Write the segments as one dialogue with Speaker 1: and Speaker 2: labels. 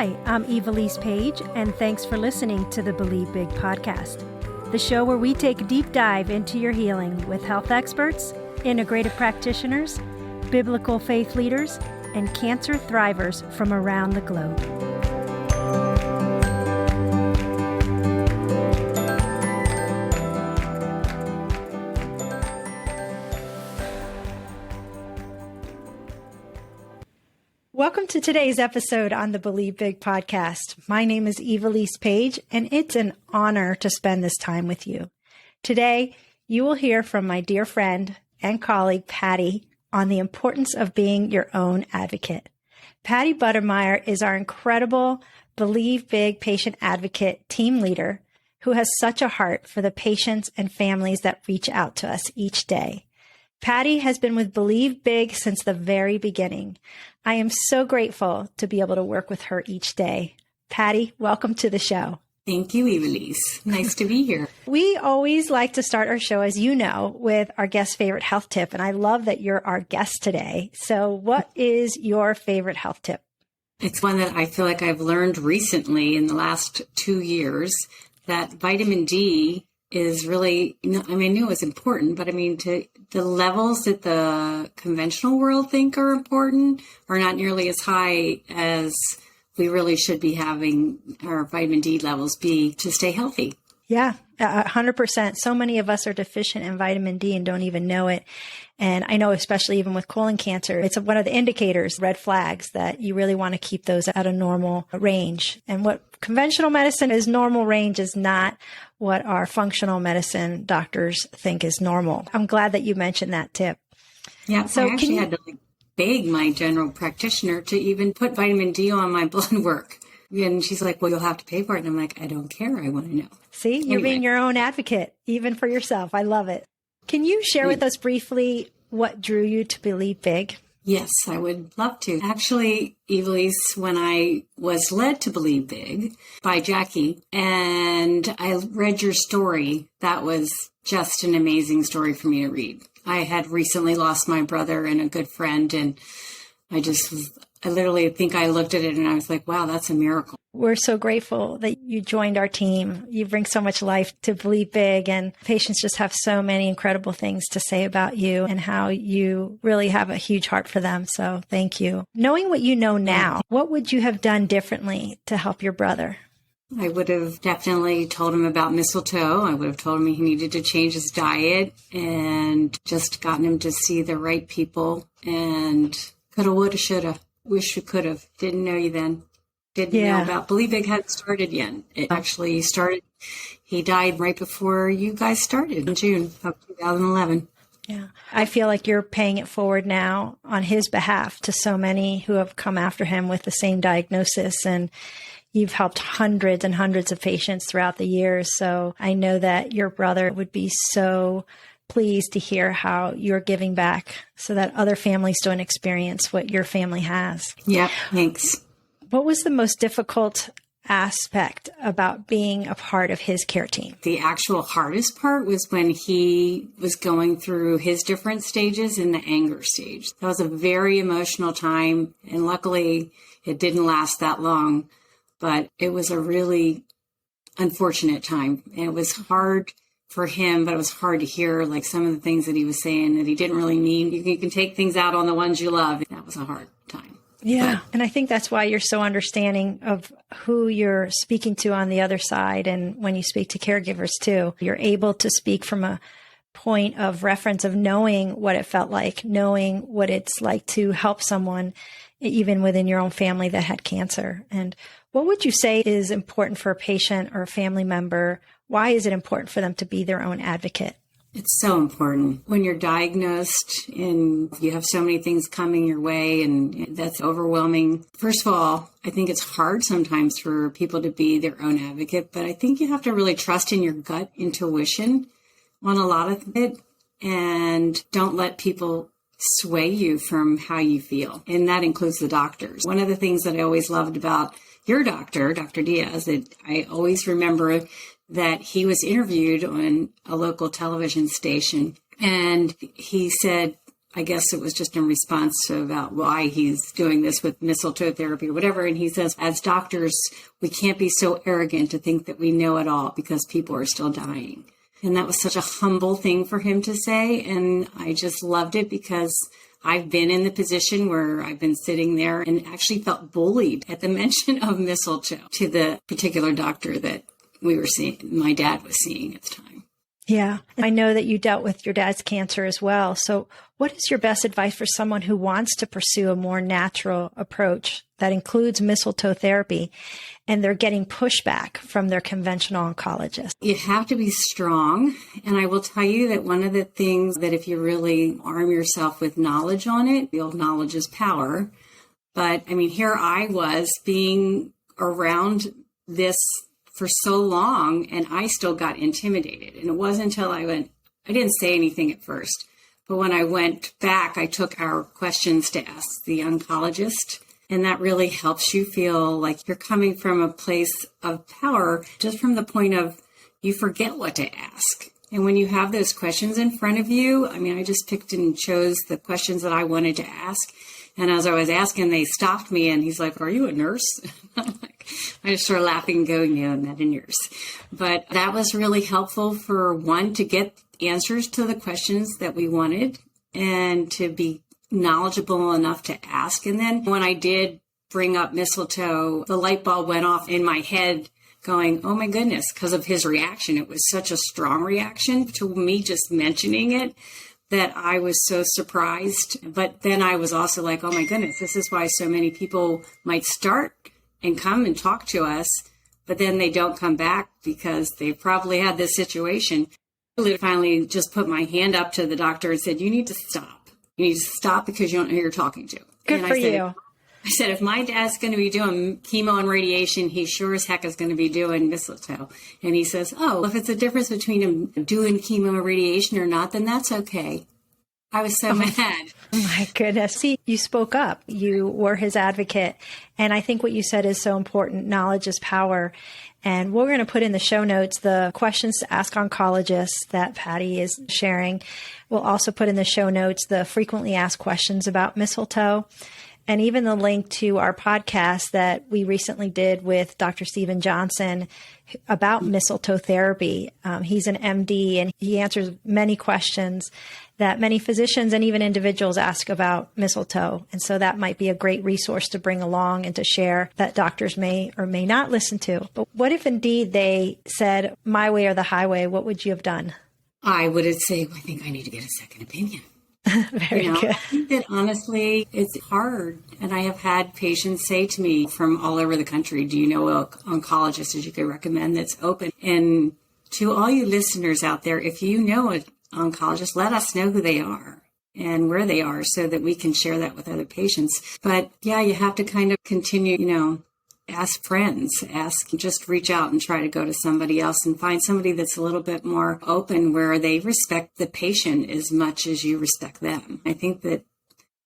Speaker 1: Hi, I'm Evilise Page, and thanks for listening to the Believe Big podcast, the show where we take a deep dive into your healing with health experts, integrative practitioners, biblical faith leaders, and cancer thrivers from around the globe. Welcome to today's episode on the Believe Big podcast. My name is Evilise Page, and it's an honor to spend this time with you. Today, you will hear from my dear friend and colleague, Patty, on the importance of being your own advocate. Patty Buddemeyer is our incredible Believe Big patient advocate team leader who has such a heart for the patients and families that reach out to us each day. Patty has been with Believe Big since the very beginning. I am so grateful to be able to work with her each day. Patty, welcome to the show.
Speaker 2: Thank you, Evilise. Nice to be here.
Speaker 1: We always like to start our show, as you know, with our guest's favorite health tip, and I love that you're our guest today. So what is your favorite health tip?
Speaker 2: It's one that I feel like I've learned recently in the last 2 years, that vitamin D is really, I knew it was important, but to the levels that the conventional world think are important are not nearly as high as we really should be having our vitamin D levels be to stay healthy.
Speaker 1: Yeah, 100%. So many of us are deficient in vitamin D and don't even know it. And I know, especially even with colon cancer, it's one of the indicators, red flags, that you really want to keep those at a normal range. And what conventional medicine is normal range is not what our functional medicine doctors think is normal. I'm glad that you mentioned that tip.
Speaker 2: Yeah, so I actually had to beg my general practitioner to even put vitamin D on my blood work. And she's like, well, you'll have to pay for it. And I'm like, I don't care. I want to know.
Speaker 1: See, you're being your own advocate, even for yourself. I love it. Can you share with us briefly what drew you to Believe Big?
Speaker 2: Yes, I would love to. Actually, Evilise, when I was led to Believe Big by Jackie and I read your story, that was just an amazing story for me to read. I had recently lost my brother and a good friend, and I literally think I looked at it and I was like, wow, that's a miracle.
Speaker 1: We're so grateful that you joined our team. You bring so much life to Believe Big, and patients just have so many incredible things to say about you and how you really have a huge heart for them. So thank you. Knowing what you know now, what would you have done differently to help your brother?
Speaker 2: I would have definitely told him about mistletoe. I would have told him he needed to change his diet and just gotten him to see the right people, and coulda, woulda, shoulda. Wish we could have. Didn't know you then. Didn't know about Believe Big hadn't started yet. It actually started. He died right before you guys started in June of 2011.
Speaker 1: Yeah. I feel like you're paying it forward now on his behalf to so many who have come after him with the same diagnosis, and you've helped hundreds and hundreds of patients throughout the years. So I know that your brother would be so pleased to hear how you're giving back so that other families don't experience what your family has.
Speaker 2: Yeah, thanks.
Speaker 1: What was the most difficult aspect about being a part of his care team?
Speaker 2: The actual hardest part was when he was going through his different stages in the anger stage. That was a very emotional time, and luckily it didn't last that long, but it was a really unfortunate time. And it was hard for him, but it was hard to hear some of the things that he was saying that he didn't really mean. You can take things out on the ones you love. That was a hard time.
Speaker 1: Yeah. And I think that's why you're so understanding of who you're speaking to on the other side. And when you speak to caregivers too, you're able to speak from a point of reference of knowing what it felt like, knowing what it's like to help someone, even within your own family that had cancer. And what would you say is important for a patient or a family member? Why is it important for them to be their own advocate?
Speaker 2: It's so important. When you're diagnosed and you have so many things coming your way, and that's overwhelming. First of all, I think it's hard sometimes for people to be their own advocate, but I think you have to really trust in your gut intuition on a lot of it, and don't let people sway you from how you feel. And that includes the doctors. One of the things that I always loved about your doctor, Dr. Diaz, that I always remember that he was interviewed on a local television station, and he said, I guess it was just in response to about why he's doing this with mistletoe therapy or whatever. And he says, as doctors, we can't be so arrogant to think that we know it all because people are still dying. And that was such a humble thing for him to say. And I just loved it because I've been in the position where I've been sitting there and actually felt bullied at the mention of mistletoe to the particular doctor that we were seeing, my dad was seeing at the time.
Speaker 1: Yeah. I know that you dealt with your dad's cancer as well. So what is your best advice for someone who wants to pursue a more natural approach that includes mistletoe therapy and they're getting pushback from their conventional oncologist?
Speaker 2: You have to be strong. And I will tell you that one of the things that if you really arm yourself with knowledge on it, the old knowledge is power. But I mean, here I was being around this for so long, and I still got intimidated. And it wasn't until I didn't say anything at first, but when I went back, I took our questions to ask the oncologist, and that really helps you feel like you're coming from a place of power, just from the point of you forget what to ask. And when you have those questions in front of you, I mean, I just picked and chose the questions that I wanted to ask. And as I was asking, they stopped me and he's like, "Are you a nurse?" I just started laughing and going, "No, I'm not a nurse." But that was really helpful for one, to get answers to the questions that we wanted and to be knowledgeable enough to ask. And then when I did bring up mistletoe, the light bulb went off in my head going, "Oh my goodness," because of his reaction. It was such a strong reaction to me just mentioning it, that I was so surprised. But then I was also like, oh my goodness, this is why so many people might start and come and talk to us, but then they don't come back because they probably had this situation. I finally just put my hand up to the doctor and said, "You need to stop. You need to stop because you don't know who you're talking to."
Speaker 1: Good
Speaker 2: and
Speaker 1: for you.
Speaker 2: I said, if my dad's going to be doing chemo and radiation, he sure as heck is going to be doing mistletoe. And he says, "Oh, if it's a difference between him doing chemo and radiation or not, then that's okay." I was so mad.
Speaker 1: My goodness. See, you spoke up. You were his advocate. And I think what you said is so important. Knowledge is power. And we're going to put in the show notes the questions to ask oncologists that Patty is sharing. We'll also put in the show notes the frequently asked questions about mistletoe, and even the link to our podcast that we recently did with Dr. Stephen Johnson about mistletoe therapy. He's an MD, and he answers many questions that many physicians and even individuals ask about mistletoe. And so that might be a great resource to bring along and to share that doctors may or may not listen to. But what if indeed they said, "My way or the highway"? What would you have done?
Speaker 2: I would say, I think I need to get a second opinion.
Speaker 1: Very good.
Speaker 2: I think that honestly, it's hard. And I have had patients say to me from all over the country, "Do you know an oncologist that you could recommend that's open?" And to all you listeners out there, if you know an oncologist, let us know who they are and where they are so that we can share that with other patients. But yeah, you have to kind of continue, ask friends, just reach out and try to go to somebody else and find somebody that's a little bit more open, where they respect the patient as much as you respect them. I think that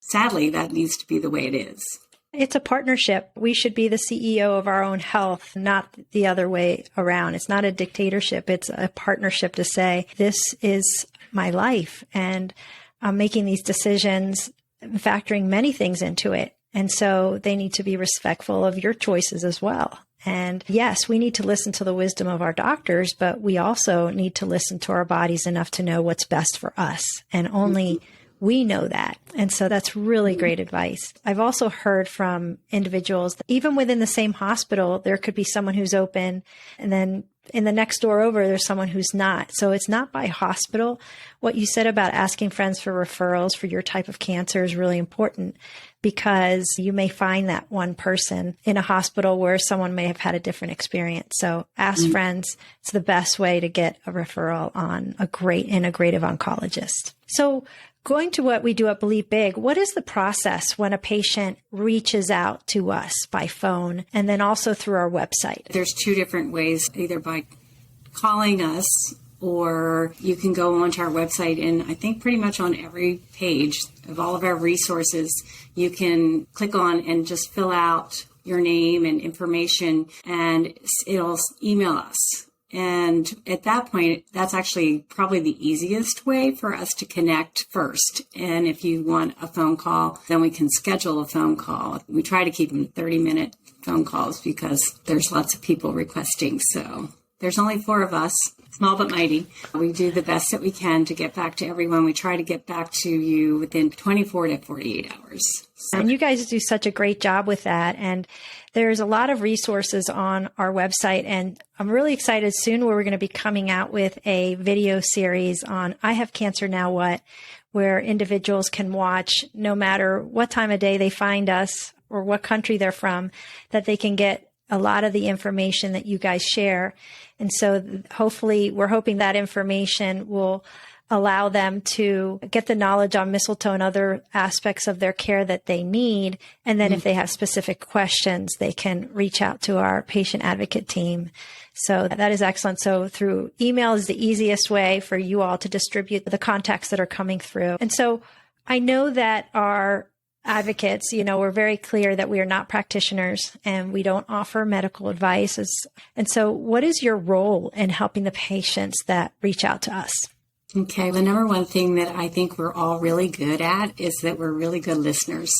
Speaker 2: sadly, that needs to be the way it is.
Speaker 1: It's a partnership. We should be the CEO of our own health, not the other way around. It's not a dictatorship. It's a partnership to say, this is my life, and I'm making these decisions, factoring many things into it. And so they need to be respectful of your choices as well. And yes, we need to listen to the wisdom of our doctors, but we also need to listen to our bodies enough to know what's best for us. And only we know that. And so that's really great advice. I've also heard from individuals that even within the same hospital, there could be someone who's open, and then in the next door over, there's someone who's not. So it's not by hospital. What you said about asking friends for referrals for your type of cancer is really important, because you may find that one person in a hospital where someone may have had a different experience. So ask friends. It's the best way to get a referral on a great integrative oncologist. So going to what we do at Believe Big, what is the process when a patient reaches out to us by phone and then also through our website?
Speaker 2: There's two different ways, either by calling us, or you can go onto our website, and I think pretty much on every page of all of our resources, you can click on and just fill out your name and information, and it'll email us. And at that point, that's actually probably the easiest way for us to connect first. And if you want a phone call, then we can schedule a phone call. We try to keep them 30-minute phone calls because there's lots of people requesting. So there's only 4 of us, small but mighty. We do the best that we can to get back to everyone. We try to get back to you within 24 to 48 hours.
Speaker 1: And you guys do such a great job with that. And there's a lot of resources on our website. And I'm really excited soon where we're going to be coming out with a video series on I Have Cancer Now What, where individuals can watch no matter what time of day they find us or what country they're from, that they can get a lot of the information that you guys share. And so hopefully we're hoping that information will allow them to get the knowledge on mistletoe and other aspects of their care that they need. And then if they have specific questions, they can reach out to our patient advocate team. So that is excellent. So through email is the easiest way for you all to distribute the contacts that are coming through. And so I know that our advocates, we're very clear that we are not practitioners and we don't offer medical advice. And so what is your role in helping the patients that reach out to us?
Speaker 2: Okay, the number one thing that I think we're all really good at is that we're really good listeners.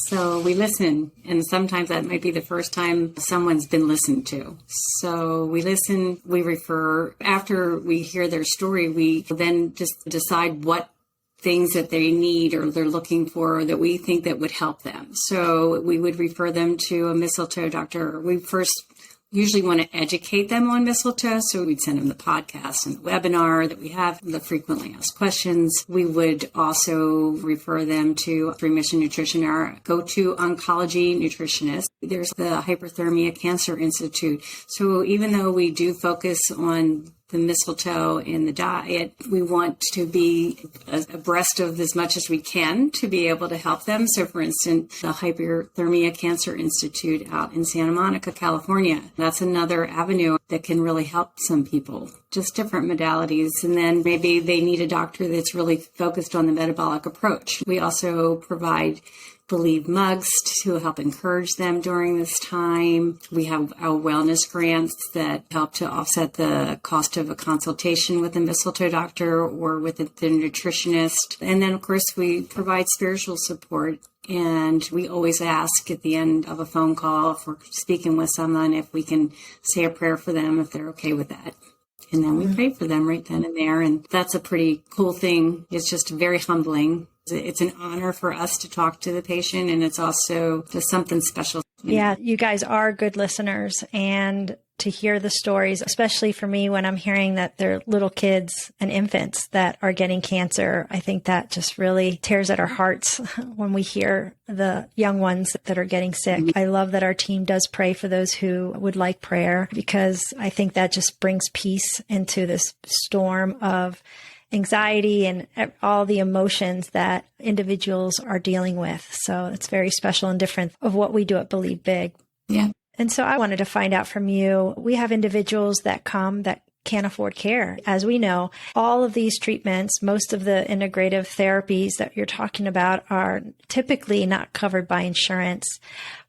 Speaker 2: So we listen, and sometimes that might be the first time someone's been listened to. So we listen, we refer. After we hear their story, we then just decide what things that they need or they're looking for or that we think that would help them. So we would refer them to a mistletoe doctor. We first usually want to educate them on mistletoe. So we'd send them the podcast and the webinar that we have, the frequently asked questions. We would also refer them to Remission Nutrition, our go-to oncology nutritionist. There's the Hyperthermia Cancer Institute. So even though we do focus on the mistletoe and the diet, we want to be abreast of as much as we can to be able to help them. So for instance, the Hyperthermia Cancer Institute out in Santa Monica, California, that's another avenue that can really help some people, just different modalities. And then maybe they need a doctor that's really focused on the metabolic approach. We also provide Believe mugs to help encourage them during this time. We have our wellness grants that help to offset the cost of a consultation with a mistletoe doctor or with the nutritionist. And then, of course, we provide spiritual support. And we always ask at the end of a phone call, if we're speaking with someone, if we can say a prayer for them, if they're okay with that. And then we pray for them right then and there. And that's a pretty cool thing. It's just very humbling. It's an honor for us to talk to the patient, and it's also just something special.
Speaker 1: Yeah, you guys are good listeners, and to hear the stories, especially for me when I'm hearing that they're little kids and infants that are getting cancer, I think that just really tears at our hearts when we hear the young ones that are getting sick. I love that our team does pray for those who would like prayer, because I think that just brings peace into this storm of anxiety and all the emotions that individuals are dealing with. So it's very special and different of what we do at Believe Big.
Speaker 2: Yeah.
Speaker 1: And so I wanted to find out from you, we have individuals that come that can't afford care. As we know, all of these treatments, most of the integrative therapies that you're talking about are typically not covered by insurance.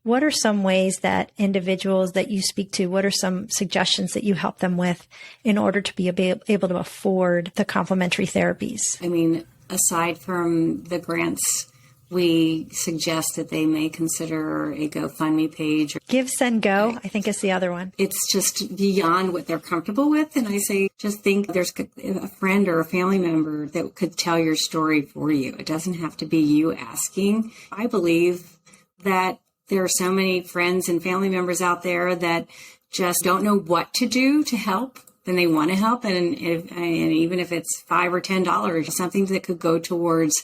Speaker 1: What are some ways that individuals that you speak to, what are some suggestions that you help them with in order to be able to afford the complementary therapies?
Speaker 2: I mean, aside from the grants, we suggest that they may consider a GoFundMe page.
Speaker 1: Give, Send, Go, I think is the other one.
Speaker 2: It's just beyond what they're comfortable with. And I say, just think there's a friend or a family member that could tell your story for you. It doesn't have to be you asking. I believe that there are so many friends and family members out there that just don't know what to do to help, and they want to help. And even if it's $5 or $10, something that could go towards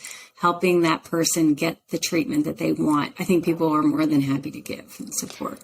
Speaker 2: helping that person get the treatment that they want, I think people are more than happy to give and support.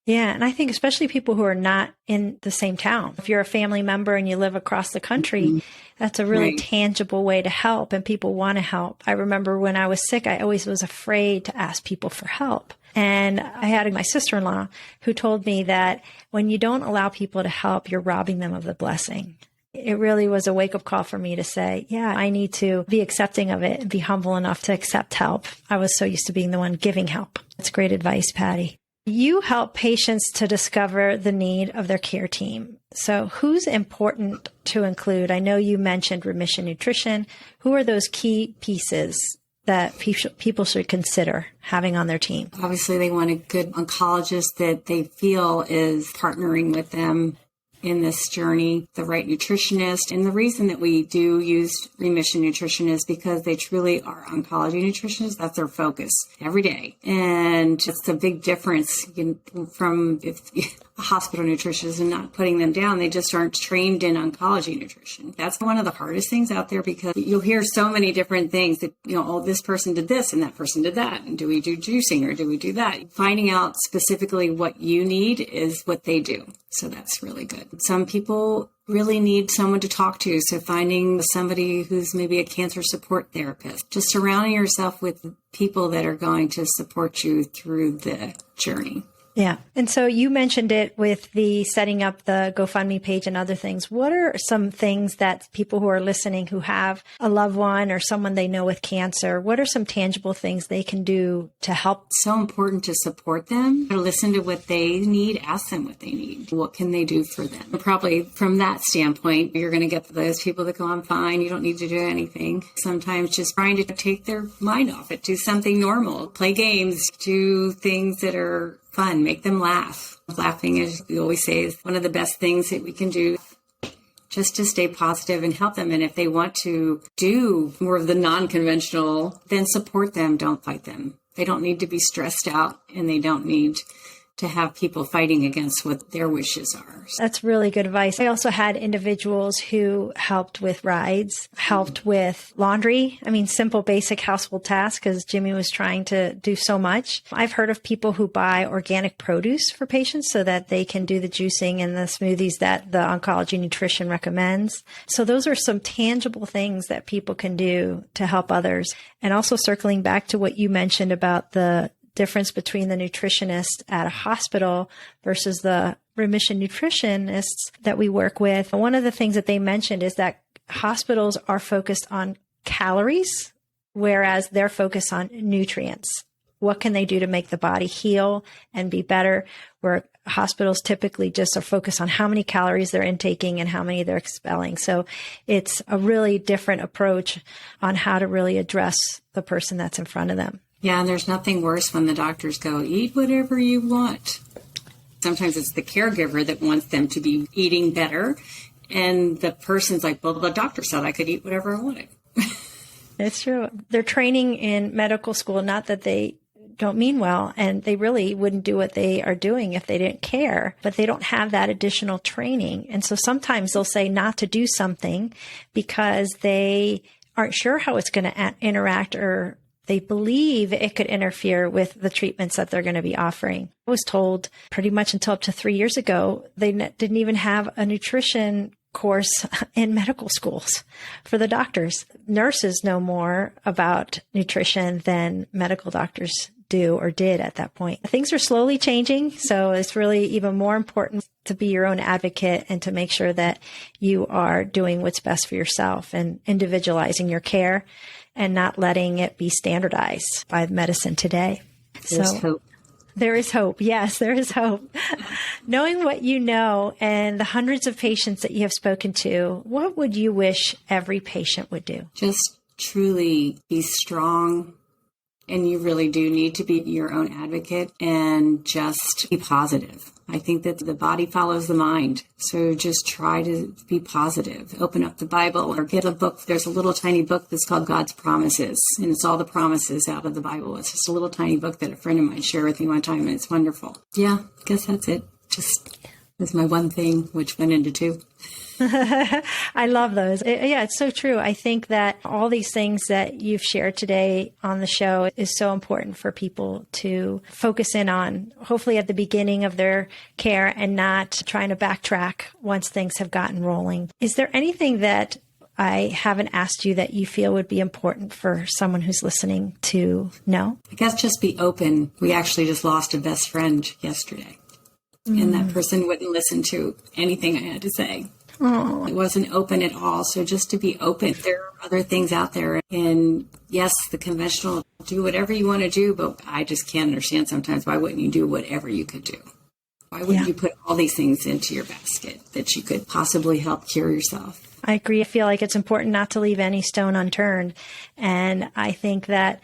Speaker 1: Yeah. And I think especially people who are not in the same town. If you're a family member and you live across the country, that's a really tangible way to help, and people want to help. I remember when I was sick, I always was afraid to ask people for help. And I had my sister-in-law who told me that when you don't allow people to help, you're robbing them of the blessing. It really was a wake-up call for me to say, yeah, I need to be accepting of it and be humble enough to accept help. I was so used to being the one giving help. That's great advice, Patty. You help patients to discover the need of their care team. So who's important to include? I know you mentioned remission nutrition. Who are those key pieces that people should consider having on their team?
Speaker 2: Obviously, they want a good oncologist that they feel is partnering with them in this journey, the right nutritionist. And the reason that we do use remission nutrition is because they truly are oncology nutritionists. That's their focus every day. And it's a big difference from if a hospital nutritionist and not putting them down. They just aren't trained in oncology nutrition. That's one of the hardest things out there because you'll hear so many different things that, oh, this person did this and that person did that. And do we do juicing or do we do that? Finding out specifically what you need is what they do. So that's really good. Some people really need someone to talk to. So finding somebody who's maybe a cancer support therapist, just surrounding yourself with people that are going to support you through the journey.
Speaker 1: Yeah. And so you mentioned it with the setting up the GoFundMe page and other things. What are some things that people who are listening who have a loved one or someone they know with cancer, what are some tangible things they can do to help?
Speaker 2: So important to support them, to listen to what they need, ask them what they need. What can they do for them? Probably from that standpoint, you're going to get those people that go, I'm fine, you don't need to do anything. Sometimes just trying to take their mind off it, do something normal, play games, do things that are fun, make them laugh. Laughing, as we always say, is one of the best things that we can do just to stay positive and help them. And if they want to do more of the non-conventional, then support them, don't fight them. They don't need to be stressed out and they don't need to have people fighting against what their wishes are.
Speaker 1: That's really good advice. I also had individuals who helped with rides, helped with laundry. I mean, simple, basic household tasks because Jimmy was trying to do so much. I've heard of people who buy organic produce for patients so that they can do the juicing and the smoothies that the oncology nutrition recommends. So those are some tangible things that people can do to help others. And also circling back to what you mentioned about the difference between the nutritionist at a hospital versus the remission nutritionists that we work with. One of the things that they mentioned is that hospitals are focused on calories, whereas they're focused on nutrients. What can they do to make the body heal and be better? Where hospitals typically just are focused on how many calories they're intaking and how many they're expelling. So it's a really different approach on how to really address the person that's in front of them.
Speaker 2: Yeah, and there's nothing worse when the doctors go, eat whatever you want. Sometimes it's the caregiver that wants them to be eating better. And the person's like, well, the doctor said I could eat whatever I wanted.
Speaker 1: It's true. They're training in medical school, not that they don't mean well, and they really wouldn't do what they are doing if they didn't care, but they don't have that additional training. And so sometimes they'll say not to do something because they aren't sure how it's going to interact or they believe it could interfere with the treatments that they're going to be offering. I was told pretty much until up to 3 years ago, they didn't even have a nutrition course in medical schools for the doctors. Nurses know more about nutrition than medical doctors do or did at that point. Things are slowly changing, so it's really even more important to be your own advocate and to make sure that you are doing what's best for yourself and individualizing your care and not letting it be standardized by medicine today.
Speaker 2: There's hope.
Speaker 1: There is hope. Yes, there is hope. Knowing what you know and the hundreds of patients that you have spoken to, what would you wish every patient would do?
Speaker 2: Just truly be strong. And you really do need to be your own advocate and just be positive. I think that the body follows the mind. So just try to be positive. Open up the Bible or get a book. There's a little tiny book that's called God's Promises. And it's all the promises out of the Bible. It's just a little tiny book that a friend of mine shared with me one time. And it's wonderful. Yeah, I guess that's it. Just was my one thing, which went into two.
Speaker 1: I love those. It's so true. I think that all these things that you've shared today on the show is so important for people to focus in on, hopefully at the beginning of their care and not trying to backtrack once things have gotten rolling. Is there anything that I haven't asked you that you feel would be important for someone who's listening to know?
Speaker 2: I guess just be open. We actually just lost a best friend yesterday, and that person wouldn't listen to anything I had to say.
Speaker 1: Oh.
Speaker 2: It wasn't open at all. So just to be open, there are other things out there. And yes, the conventional, do whatever you want to do, but I just can't understand sometimes, why wouldn't you do whatever you could do? Why wouldn't you put all these things into your basket that you could possibly help cure yourself?
Speaker 1: I agree. I feel like it's important not to leave any stone unturned. And I think that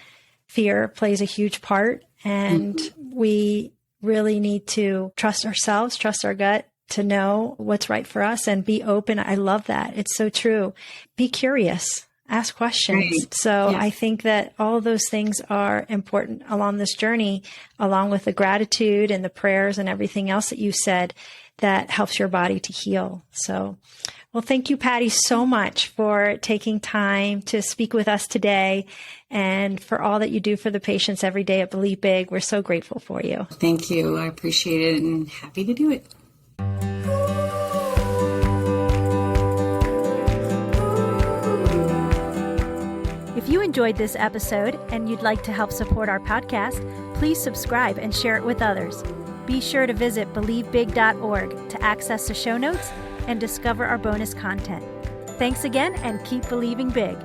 Speaker 1: fear plays a huge part. And we really need to trust ourselves, trust our gut to know what's right for us and be open. I love that. It's so true. Be curious. Ask questions.
Speaker 2: Right.
Speaker 1: So I think that all of those things are important along this journey, along with the gratitude and the prayers and everything else that you said that helps your body to heal. So, well, thank you, Patty, so much for taking time to speak with us today and for all that you do for the patients every day at Believe Big. We're so grateful for you.
Speaker 2: Thank you. I appreciate it and happy to do it.
Speaker 1: If you enjoyed this episode and you'd like to help support our podcast, please subscribe and share it with others. Be sure to visit BelieveBig.org to access the show notes and discover our bonus content. Thanks again and keep believing big.